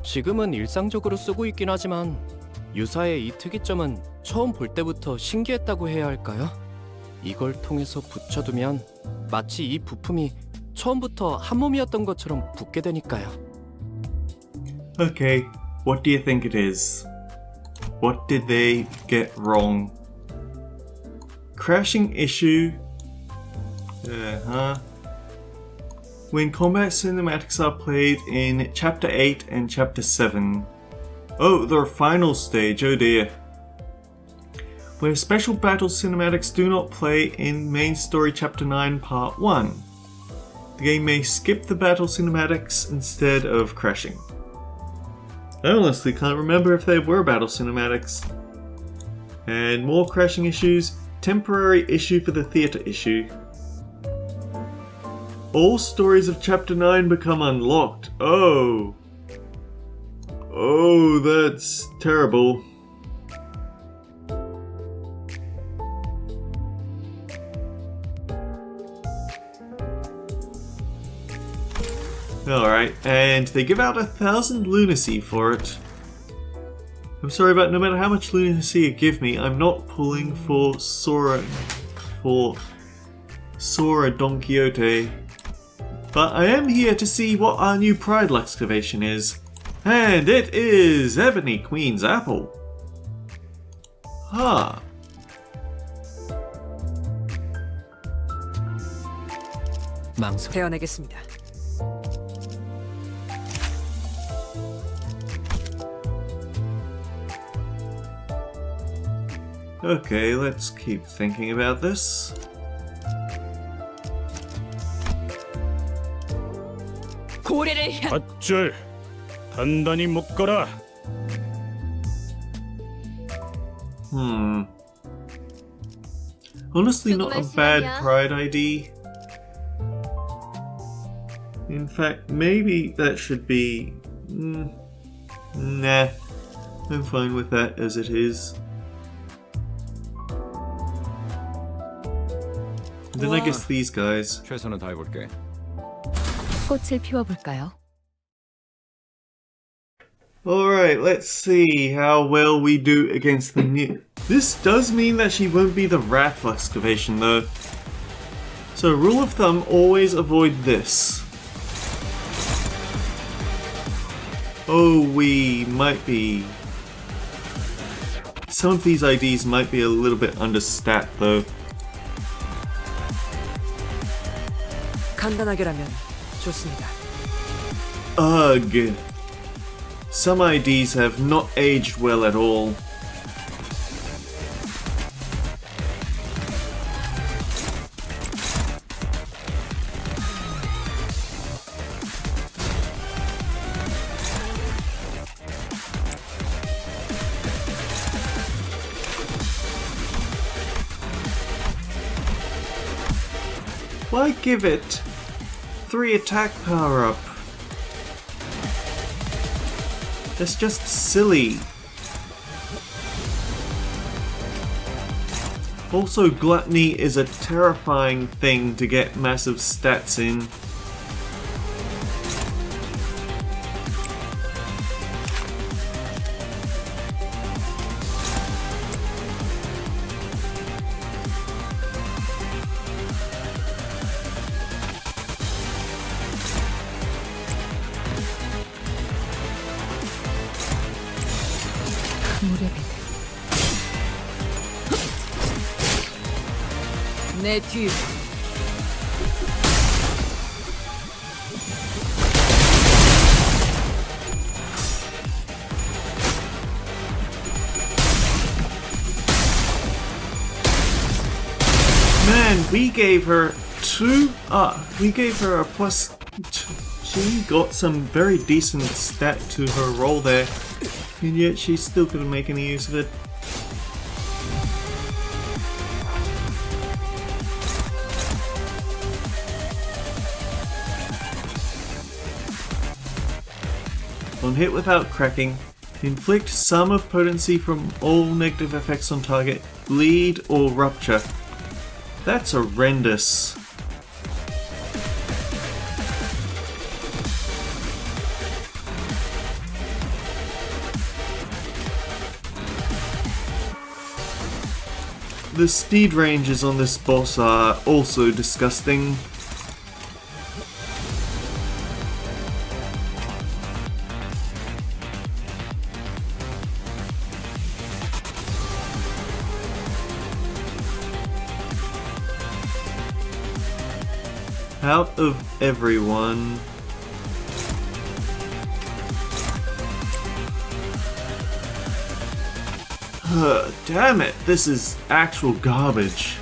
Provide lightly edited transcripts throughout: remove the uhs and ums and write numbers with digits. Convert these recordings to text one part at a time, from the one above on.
지금은 일상적으로 쓰고 있긴 하지만 유사의 이 특이점은 처음 볼 때부터 신기했다고 해야 할까요? 이걸 통해서 붙여두면 마치 이 부품이 처음부터 한 몸이었던 것처럼 붙게 되니까요. Okay, what do you think it is? What did they get wrong? Crashing issue? When combat cinematics are played in Chapter 8 and Chapter 7. Oh, the final stage, oh dear. Where special battle cinematics do not play in main story Chapter 9 Part 1. The game may skip the battle cinematics instead of crashing. I honestly can't remember if there were battle cinematics. And more crashing issues. Temporary issue for the theatre issue. All stories of Chapter 9 become unlocked. Oh. Oh, that's terrible. Alright, and they give out 1,000 lunacy for it. I'm sorry, but no matter how much lunacy you give me, I'm not pulling for Sora Don Quixote. But I am here to see what our new Pride Luxcavation is. And it is Ebony Queen's apple. Huh. 태어나겠습니다. Okay, let's keep thinking about this. 고래를 향 밧줄 단단히 묶어라. Honestly, not a bad Pride ID. In fact, maybe that should be... nah, I'm fine with that as it is. And then I guess these guys. 최선을 다해볼게. 꽃을 피워볼까요? Alright, let's see how well we do against the new... This does mean that she won't be the Wrath Luxcavation though. So rule of thumb, always avoid this. Oh, we might be... Some of these IDs might be a little bit understat though. 간단하게라면 좋습니다. Ugh. Some IDs have not aged well at all. Why give it 3 attack power up? That's just silly. Also, Gluttony is a terrifying thing to get massive stats in. 내 뒤. Man, we gave her a plus. She got some very decent stat to her roll there, and yet she still couldn't make any use of it. On hit without cracking, inflict sum of potency from all negative effects on target, bleed or rupture. That's horrendous. The speed ranges on this boss are also disgusting. Out of everyone. Damn it, this is actual garbage.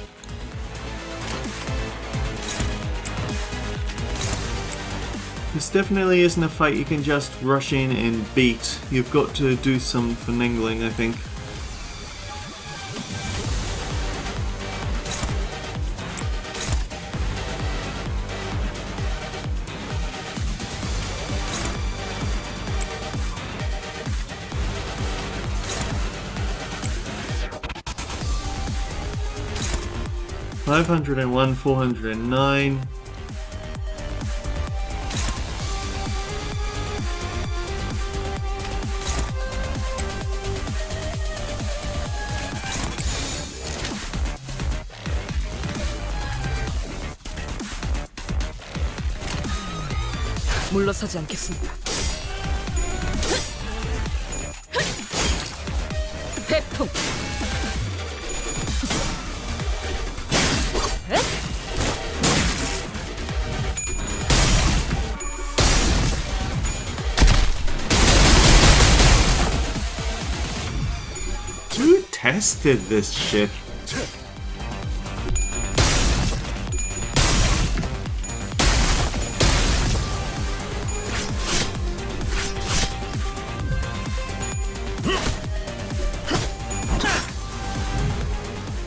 This definitely isn't a fight you can just rush in and beat. You've got to do some finagling, I think. $501, $409. 물러서지 않겠습니다. 회풍. Who tested this shit?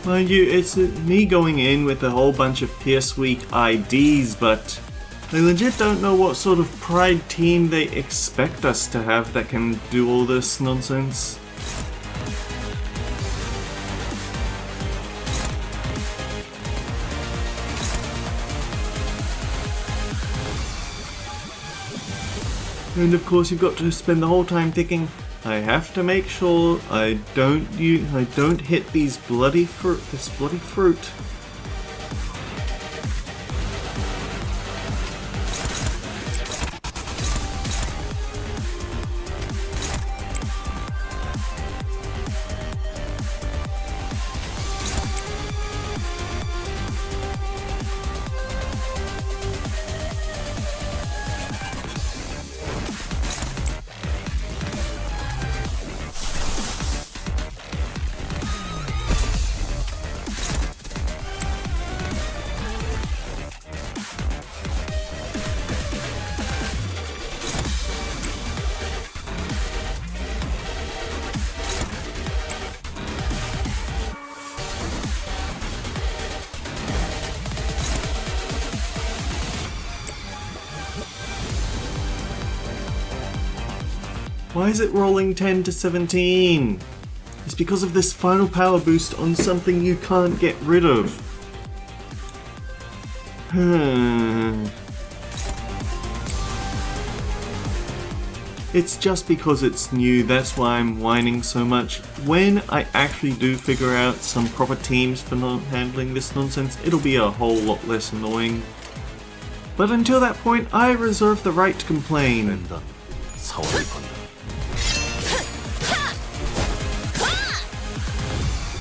Mind you, it's me going in with a whole bunch of Pierce Week IDs, but I legit don't know what sort of pride team they expect us to have that can do all this nonsense. And of course you've got to spend the whole time thinking, I have to make sure I don't hit this bloody fruit. Why is it rolling 10 to 17? It's because of this final power boost on something you can't get rid of. It's just because it's new, that's why I'm whining so much. When I actually do figure out some proper teams for not handling this nonsense, it'll be a whole lot less annoying. But until that point, I reserve the right to complain.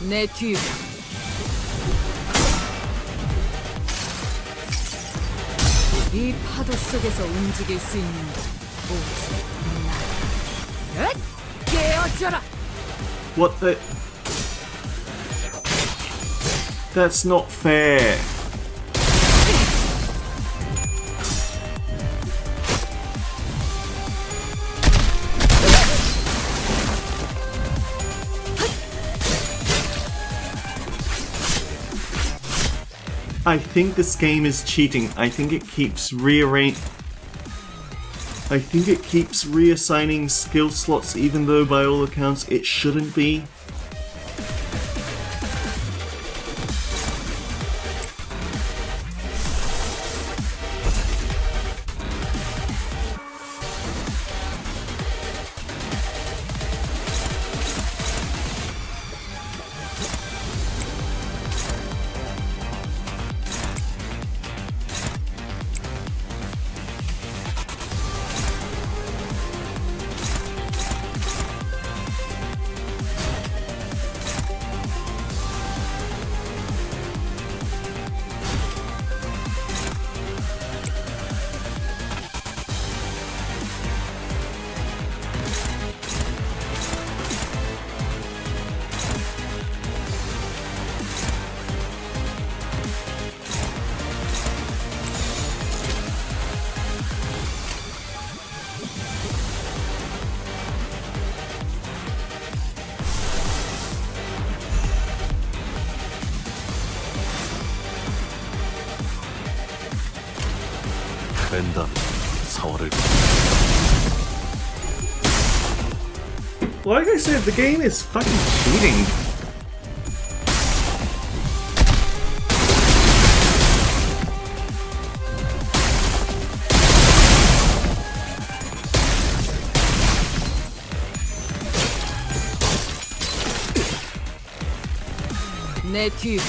내 뒤로. 이 파도 속에서 움직일 수 있는 오직 나. 깨어져라. What the? That's not fair. I think this game is cheating. I think it keeps reassigning skill slots even though by all accounts it shouldn't be. 벤담 4월을 Like I said, the game is fucking cheating. 내 뒤로.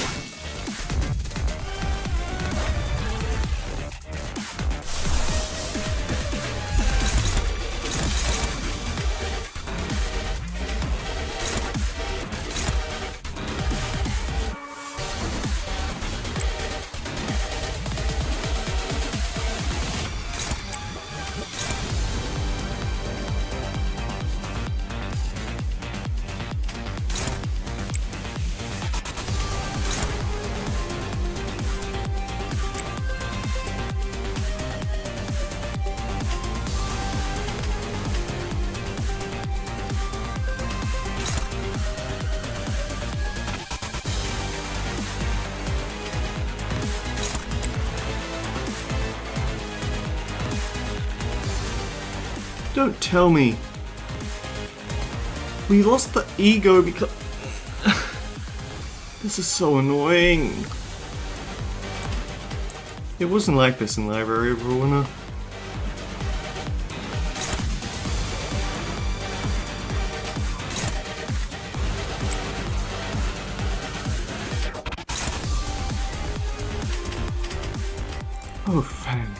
Don't tell me. We lost the ego because... This is so annoying. It wasn't like this in Library of Ruina. Oh, fan.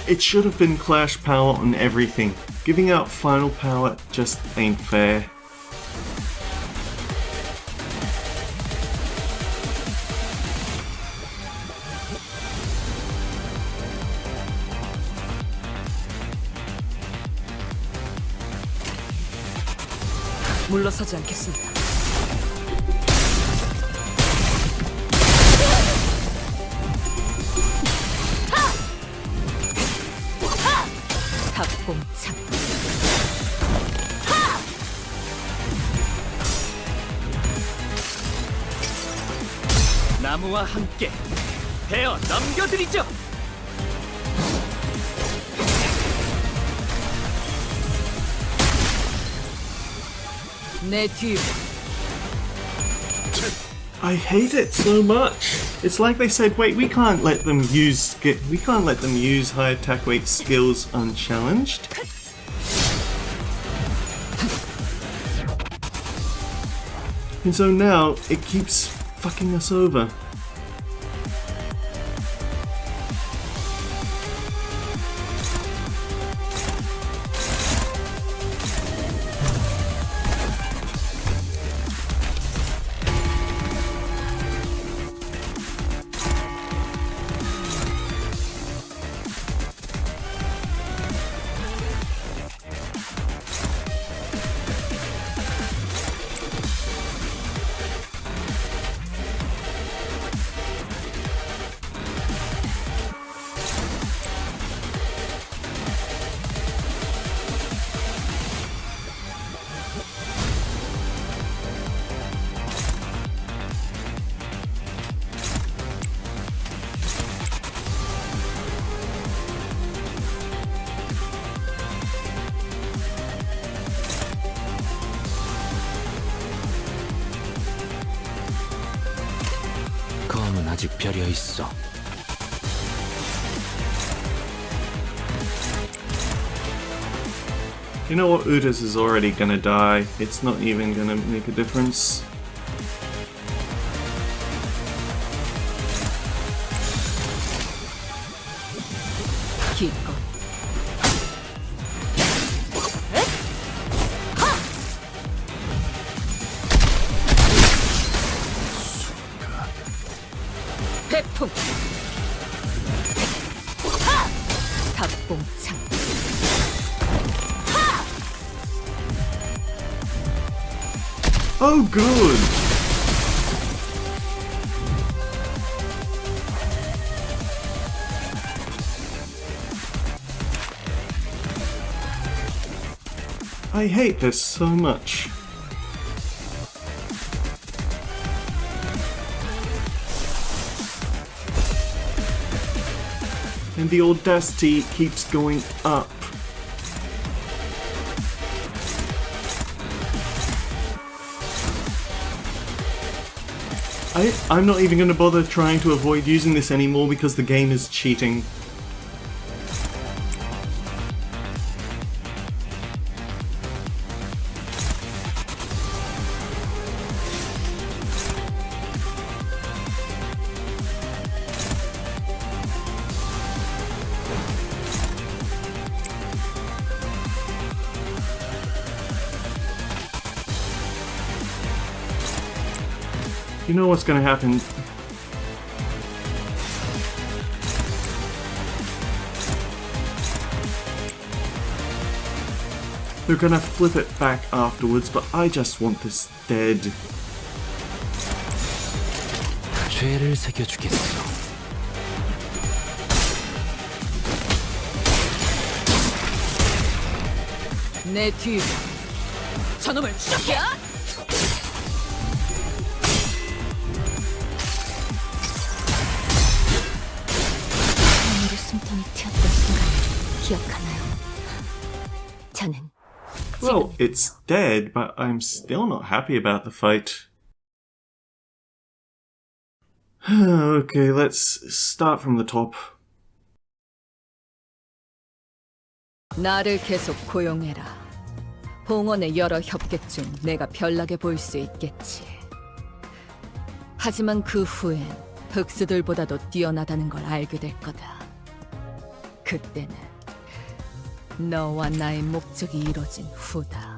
It should have been Clash Power on everything. Giving out Final Power just ain't fair. 물러서지 않겠습니다. 탑봉창. 나무와 함께 베어 넘겨드리죠. 내 뒤로. I hate it so much. It's like they said, wait, we can't let them use high attack weight skills unchallenged. And so now it keeps fucking us over. 검은 아직 벼려 있어. You know what? Udas is already gonna die. It's not even gonna make a difference. 기껏. 태풍. 탑봉창. Oh, good! I hate this so much. And the audacity keeps going up. I'm not even going to bother trying to avoid using this anymore because the game is cheating. You know what's gonna happen. They're gonna flip it back afterwards, but I just want this dead. 죄를 새겨주겠어. 내 뒤로 저놈을 추적해! 눈으로 숨통이 튀었던 순간을 기억하나요? 저는 Well, it's dead, but I'm still not happy about the fight. Okay, let's start from the top. 나를 계속 고용해라. 봉헌의 여러 협객 중 내가 별나게 보일 수 있겠지. 하지만 그 후엔 흑수들보다도 뛰어나다는 걸 알게 될 거다. 그때는 너와 나의 목적이 이뤄진 후다.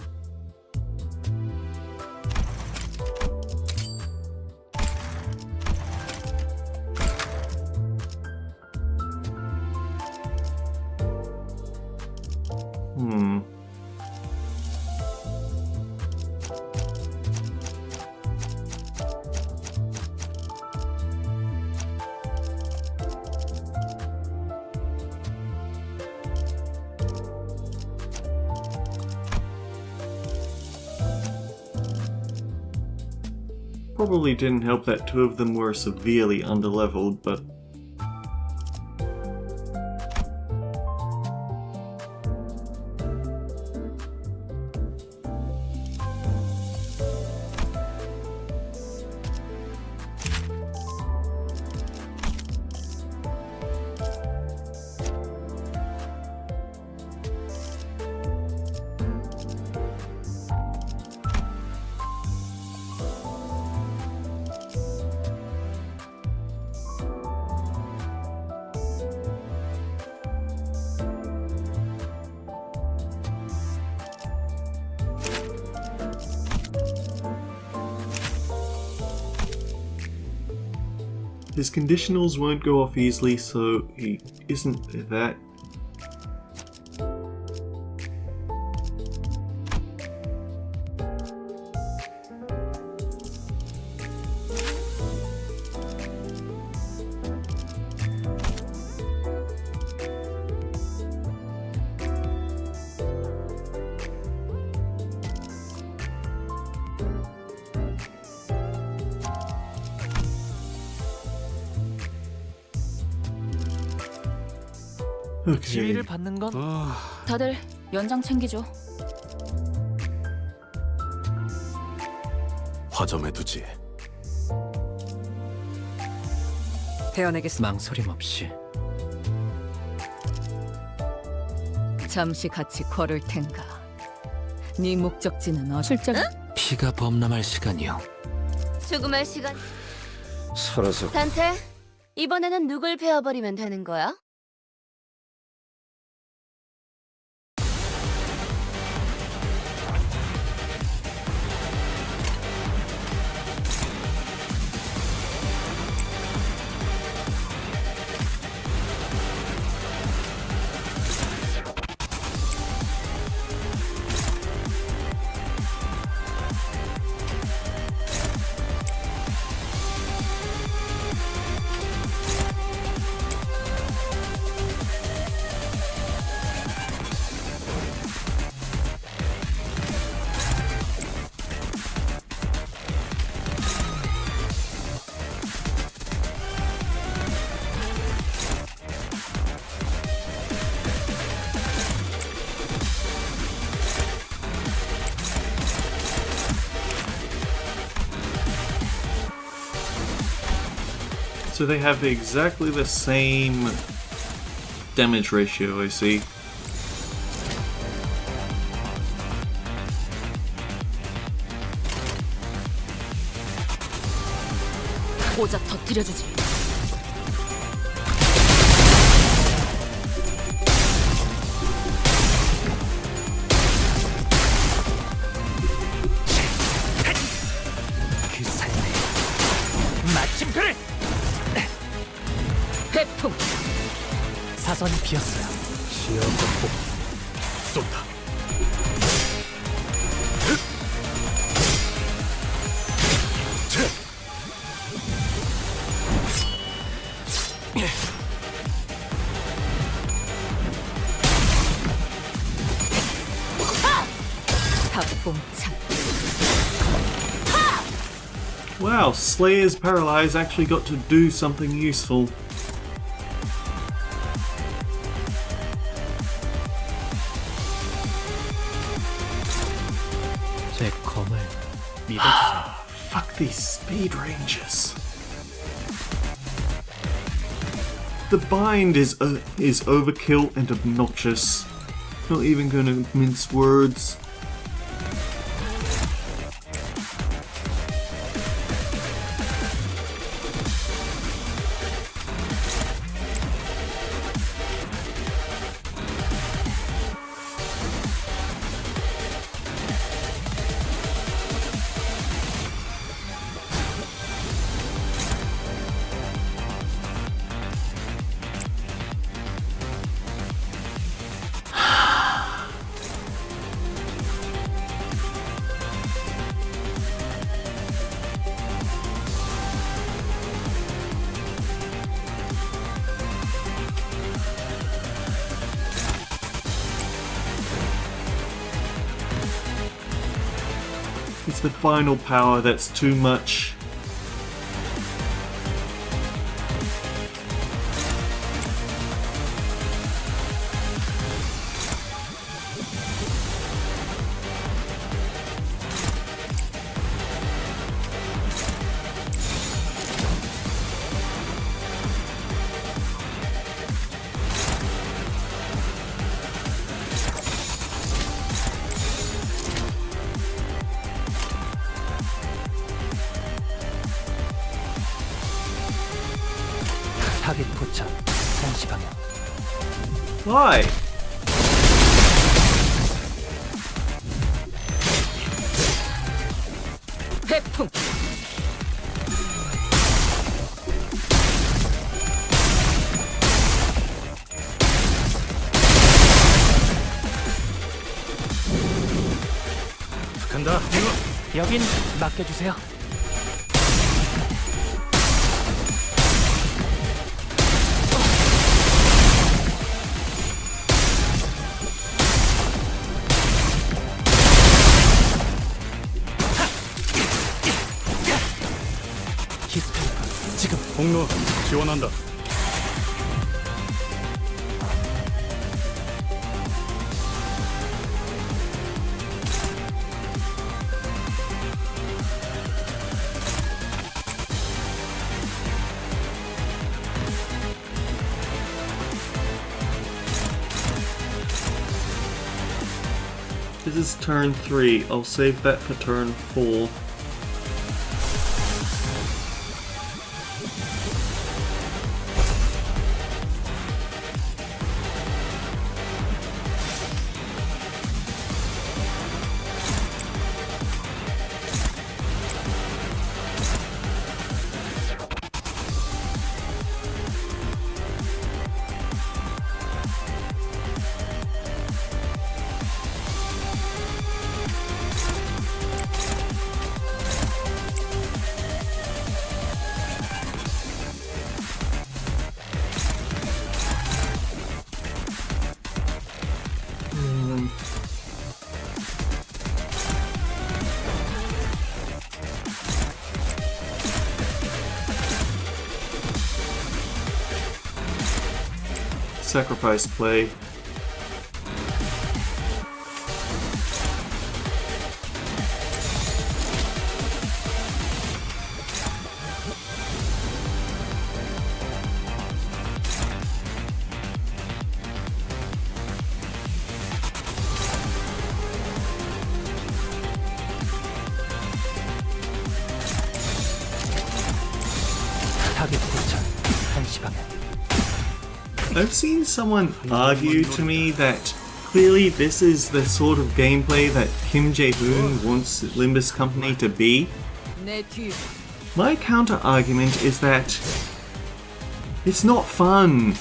Probably didn't help that two of them were severely underleveled, but his conditionals won't go off easily, so he isn't that. Okay. 지휘를 받는 건 다들 연장 챙기죠. 화점에 두지. 배워내겠습니다. 망설임 없이. 잠시 같이 걸을 텐가. 네 목적지는 실제로 피가 범람할 시간이요. 죽음할 시간. 살아서 단테, 이번에는 누굴 베어버리면 되는 거야? So they have exactly the same damage ratio, I see. 고작 터뜨려주지. 그 삶에 마침표를 회풍. 사선이 비었어요. 시야 확보. 쏜다. 합봉창. Wow, Slayer's Paralyze actually got to do something useful. 제 검을 믿어주세요. Fuck these speed rangers. The bind is overkill and obnoxious. Not even gonna mince words. It's the final power that's too much. 타겟 포착 1시 방향. Why? 회풍. 간다. 여긴 맡겨주세요. 히스테리카 지금. 공로 지원한다. This is turn 3. I'll save that for turn 4. Sacrifice play. 타겟 포착 1시 방향. I've seen someone argue to me that clearly this is the sort of gameplay that Kim Jae-hoon wants Limbus Company to be. 내 뒤로. My counter argument is that it's not fun.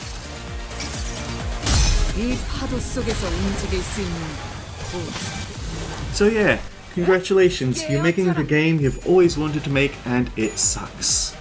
이 파도 속에서 움직일 수 있는 곳. So yeah, congratulations, you're making the game you've always wanted to make and it sucks.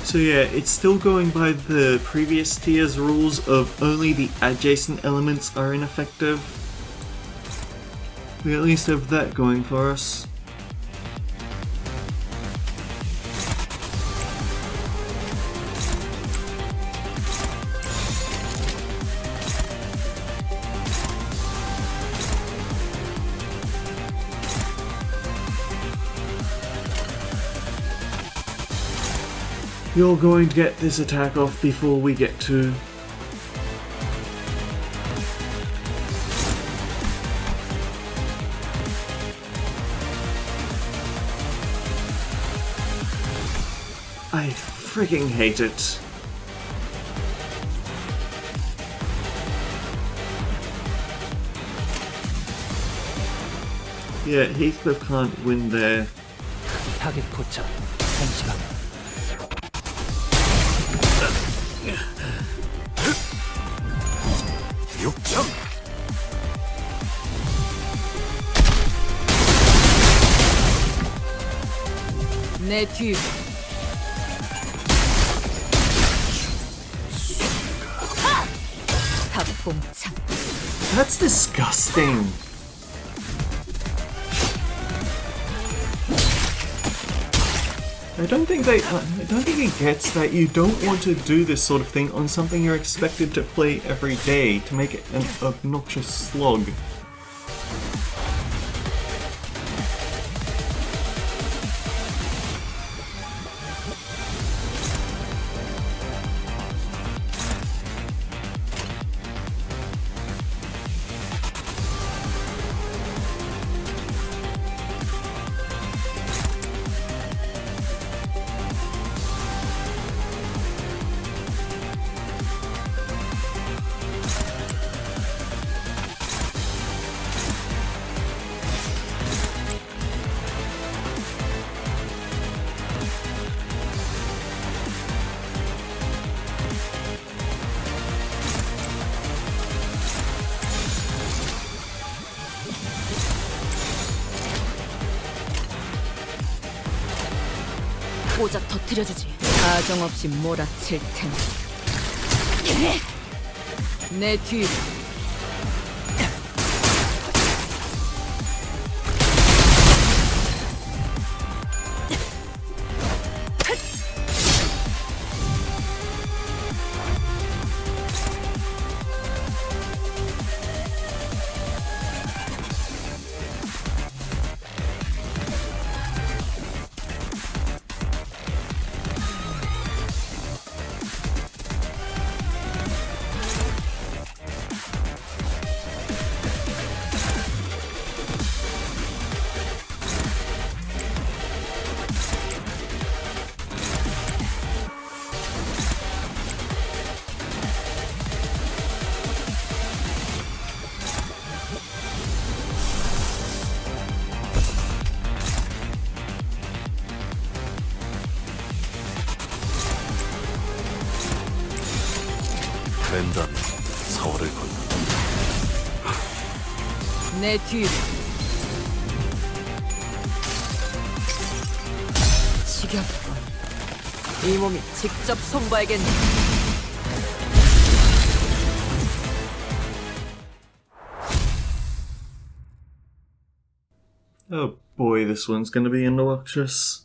So yeah, it's still going by the previous tier's rules of only the adjacent elements are ineffective. We at least have that going for us. You're going to get this attack off before we get to... I freaking hate it. Yeah, Heathcliff can't win there. 타겟 포착 1시 방향. 육청. 내 뒤로. 탑봉창. That's disgusting. I don't think he gets that you don't want to do this sort of thing on something you're expected to play every day to make it an obnoxious slog. 오작 터뜨려주지. 사정없이 몰아칠 테니. 내 뒤로. 랜담 4월을 건너. 내 뒤로. 지겹군. 이 몸이 직접 선고하겠네. Oh boy, this one's gonna be innocuous.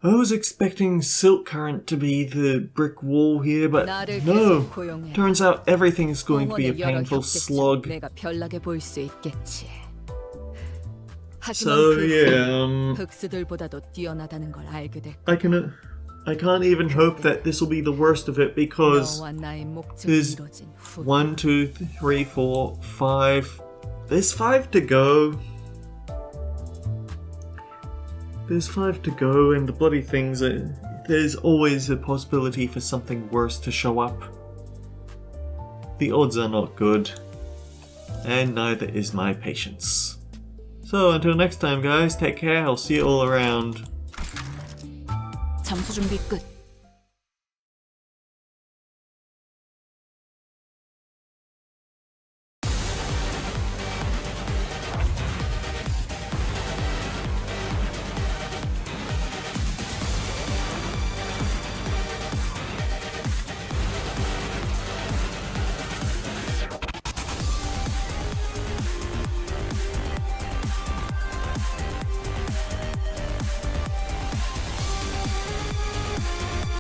I was expecting Silk Current to be the brick wall here, but 나를 no. 계속 고용해. Turns out everything's going to be a 영혼의 여러 painful 혁택 중 slog. 내가 별나게 보일 수 있겠지. 하지만 So 그 yeah, 흑수들보다도 뛰어나다는 걸 알게 될 I can't even hope that this will be the worst of it because 너와 나의 목적이 there's 이루어진 후 1, 2, 3, 4, 5. There's 5 to go. There's 5 to go, and the bloody things. There's always a possibility for something worse to show up. The odds are not good, and neither is my patience. So until next time, guys, take care. I'll see you all around. 잠수 준비 끝.